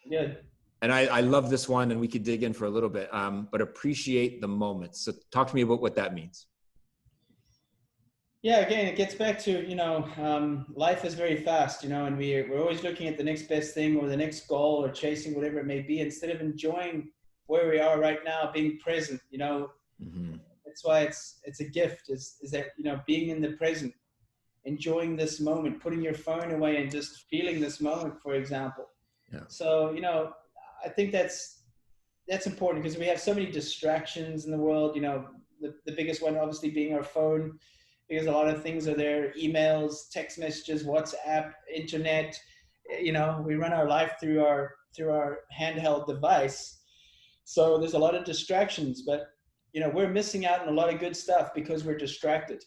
Good. And I love this one, and we could dig in for a little bit, but appreciate the moments. So talk to me about what that means. Yeah, again, it gets back to, life is very fast, and we're always looking at the next best thing or the next goal or chasing whatever it may be, instead of enjoying where we are right now, being present, Mm-hmm. That's why it's a gift, is that, being in the present, enjoying this moment, putting your phone away and just feeling this moment, for example. Yeah. So, I think that's important because we have so many distractions in the world, the biggest one obviously being our phone, because a lot of things are there, emails, text messages, WhatsApp, internet, we run our life through our handheld device. So there's a lot of distractions, but, we're missing out on a lot of good stuff because we're distracted.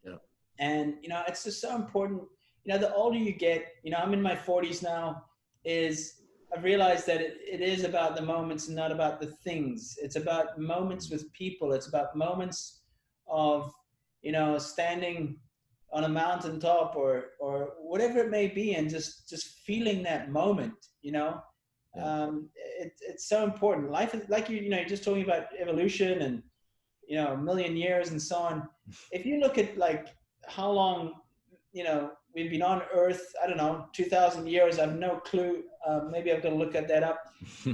Yeah. And, it's just so important, the older you get, I'm in my 40s now, is I've realized that it is about the moments and not about the things. It's about moments with people. It's about moments of, standing on a mountaintop or whatever it may be, and just feeling that moment. Yeah. It's so important. Life is like you're just talking about evolution and a million years and so on. If you look at like how long we've been on Earth, I don't know, 2,000 years. I have no clue. Maybe I've got to look at that up.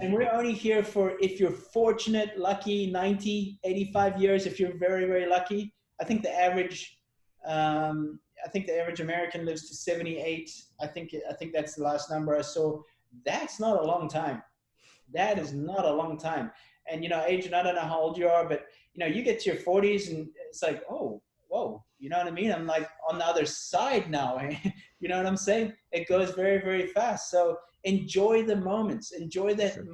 And we're only here for, if you're fortunate, lucky, 90, 85 years. If you're very, very lucky, I think the average American lives to 78. I think that's the last number I saw. That's not a long time. That is not a long time. And Adrian, I don't know how old you are, but you get to your 40s and it's like, oh, whoa, you know what I mean? I'm like on the other side now. You know what I'm saying? It goes very, very fast. So enjoy the moments, enjoy that Sure.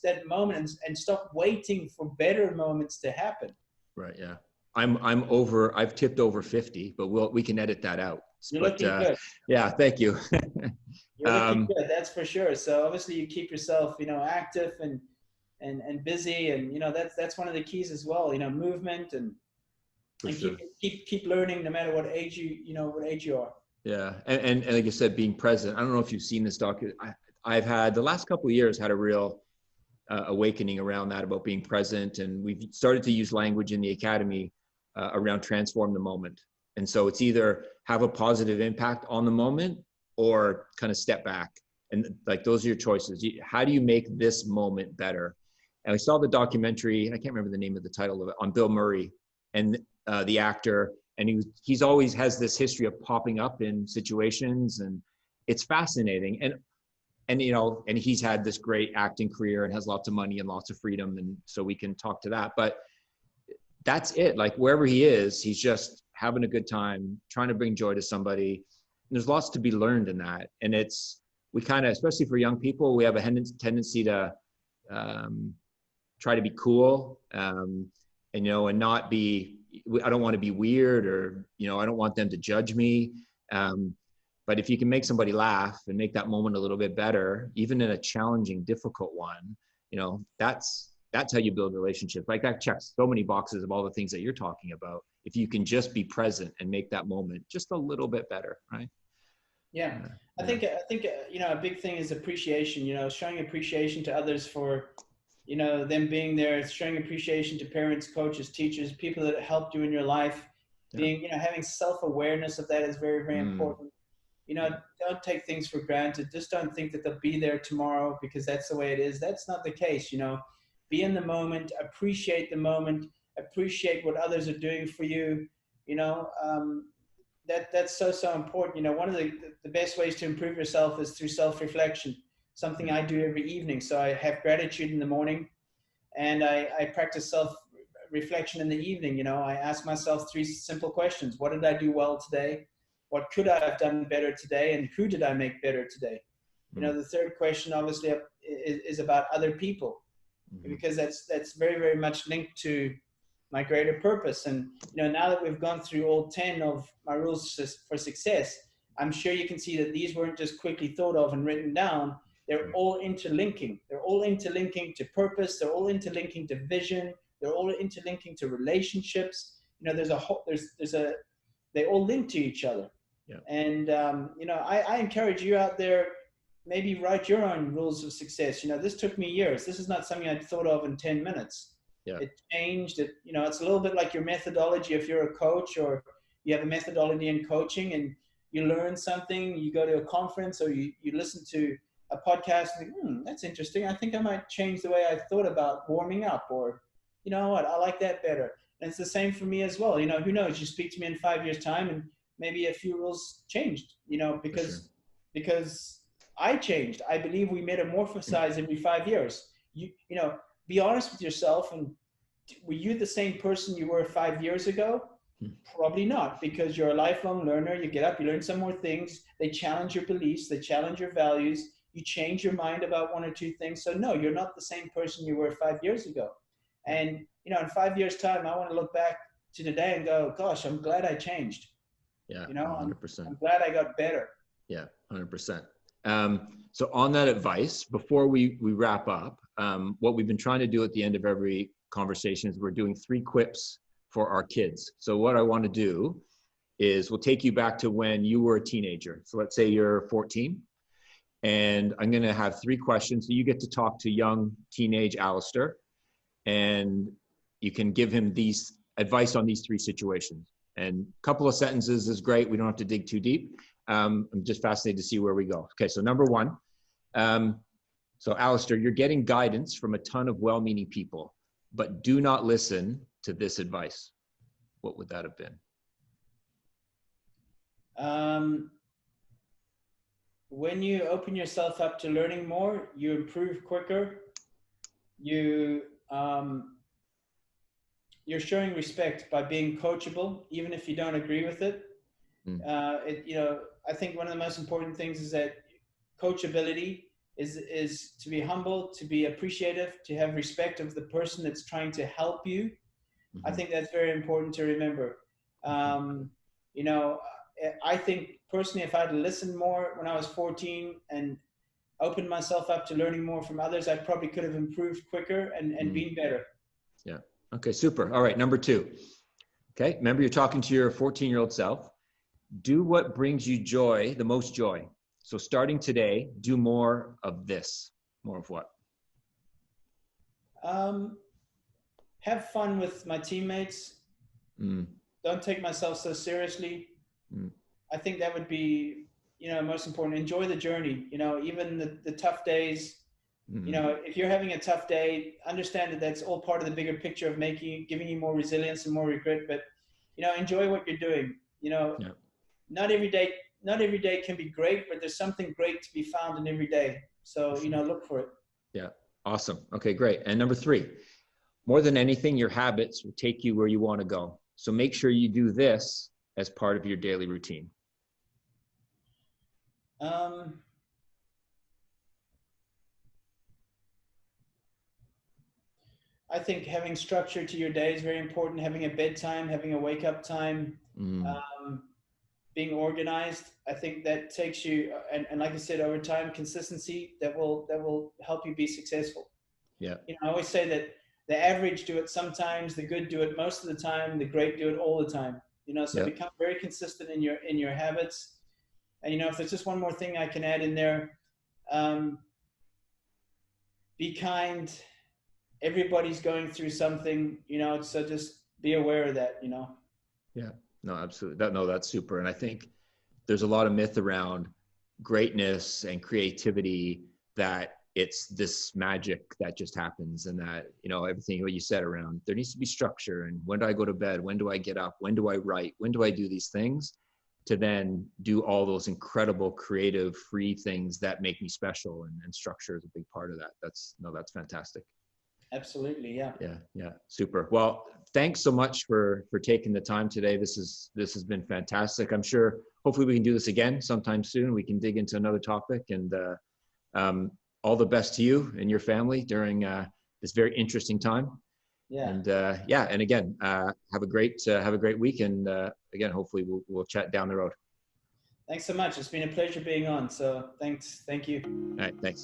that moment, and stop waiting for better moments to happen. Right. Yeah. I've tipped over 50, but we can edit that out. You're looking good. Yeah. Thank you. You're looking good. That's for sure. So obviously you keep yourself, active and busy. And, that's one of the keys as well, movement and Sure. keep learning no matter what age what age you are. Yeah. And like you said, being present. I don't know if you've seen this document. I've had the last couple of years had a real awakening around that, about being present. And we've started to use language in the academy around transform the moment. And so it's either have a positive impact on the moment or kind of step back. And like, those are your choices. How do you make this moment better? And I saw the documentary, and I can't remember the name of the title of it, on Bill Murray and the actor. And he's always has this history of popping up in situations, and it's fascinating. And he's had this great acting career and has lots of money and lots of freedom. And so we can talk to that, but that's it. Like, wherever he is, he's just having a good time, trying to bring joy to somebody. And there's lots to be learned in that. And we kind of, especially for young people, we have a tendency to try to be cool, and not be, I don't want to be weird, or, I don't want them to judge me. But if you can make somebody laugh and make that moment a little bit better, even in a challenging, difficult one, that's how you build relationships. Like, that checks so many boxes of all the things that you're talking about. If you can just be present and make that moment just a little bit better, right? Yeah. I think a big thing is appreciation, showing appreciation to others for, them being there, showing appreciation to parents, coaches, teachers, people that helped you in your life. Being, having self-awareness of that is very, very important. Don't take things for granted. Just don't think that they'll be there tomorrow because that's the way it is. That's not the case. Be in the moment, appreciate the moment, appreciate what others are doing for you. That's so important. One of the best ways to improve yourself is through self-reflection, something I do every evening. So I have gratitude in the morning, and I practice self-reflection in the evening. I ask myself 3 simple questions. What did I do well today? What could I have done better today? And who did I make better today? The third question obviously is about other people, because that's very, very much linked to my greater purpose. And, now that we've gone through all 10 of my rules for success, I'm sure you can see that these weren't just quickly thought of and written down. They're all interlinking. They're all interlinking to purpose. They're all interlinking to vision. They're all interlinking to relationships. They all link to each other. Yeah. And, I encourage you out there, maybe write your own rules of success. This took me years. This is not something I'd thought of in 10 minutes. Yeah. It changed. It's a little bit like your methodology. If you're a coach or you have a methodology in coaching and you learn something, you go to a conference or you listen to a podcast and think, that's interesting. I think I might change the way I thought about warming up, or, you know what, I like that better. And it's the same for me as well. Who knows? You speak to me in 5 years' time and maybe a few rules changed, because I changed. I believe we metamorphosize every 5 years. Be honest with yourself. And were you the same person you were 5 years ago? Probably not, because you're a lifelong learner. You get up, you learn some more things. They challenge your beliefs. They challenge your values. You change your mind about 1 or 2 things. So no, you're not the same person you were 5 years ago. And, in 5 years' time, I want to look back to today and go, gosh, I'm glad I changed. Yeah, 100%. I'm glad I got better. Yeah, 100%. So on that advice, before we wrap up, what we've been trying to do at the end of every conversation is we're doing 3 quips for our kids. So what I want to do is we'll take you back to when you were a teenager. So let's say you're 14, and I'm going to have 3 questions. So you get to talk to young teenage Allistair, and you can give him these advice on these 3 situations. And a couple of sentences is great. We don't have to dig too deep. I'm just fascinated to see where we go. Okay, so number 1. So Allistair, you're getting guidance from a ton of well-meaning people, but do not listen to this advice. What would that have been? When you open yourself up to learning more, you improve quicker. You're showing respect by being coachable, even if you don't agree with it. I think one of the most important things is that coachability is to be humble, to be appreciative, to have respect of the person that's trying to help you. I think that's very important to remember. I think personally, if I'd listened more when I was 14 and opened myself up to learning more from others, I probably could have improved quicker and been better. Yeah. Okay, super. All right, number 2. Okay, remember you're talking to your 14-year-old self. Do what brings you joy, the most joy. So starting today, do more of this. More of what? Have fun with my teammates. Don't take myself so seriously. I think that would be, most important. Enjoy the journey, even the tough days. If you're having a tough day, understand that that's all part of the bigger picture of giving you more resilience and more regret. But, enjoy what you're doing. Not every day can be great, but there's something great to be found in every day. So, look for it. Yeah. Awesome. Okay, great. And number 3, more than anything, your habits will take you where you want to go. So make sure you do this as part of your daily routine. I think having structure to your day is very important. Having a bedtime, having a wake up time, being organized. I think that takes you, and like I said, over time, consistency that will help you be successful. Yeah. I always say that the average do it sometimes, the good do it most of the time, the great do it all the time. So become very consistent in your habits. And if there's just one more thing I can add in there, be kind. Everybody's going through something, so just be aware of that, Yeah, no, absolutely. That's super. And I think there's a lot of myth around greatness and creativity, that it's this magic that just happens, and that, everything what you said around, there needs to be structure. And when do I go to bed? When do I get up? When do I write? When do I do these things? To then do all those incredible, creative, free things that make me special. And structure is a big part of that. That's fantastic. Absolutely. Yeah. Yeah. Super. Well, thanks so much for taking the time today. This has been fantastic. I'm sure, hopefully we can do this again sometime soon. We can dig into another topic, and all the best to you and your family during this very interesting time. Yeah. And and again, have a great week. And again, hopefully we'll chat down the road. Thanks so much. It's been a pleasure being on. So thanks. Thank you. All right. Thanks.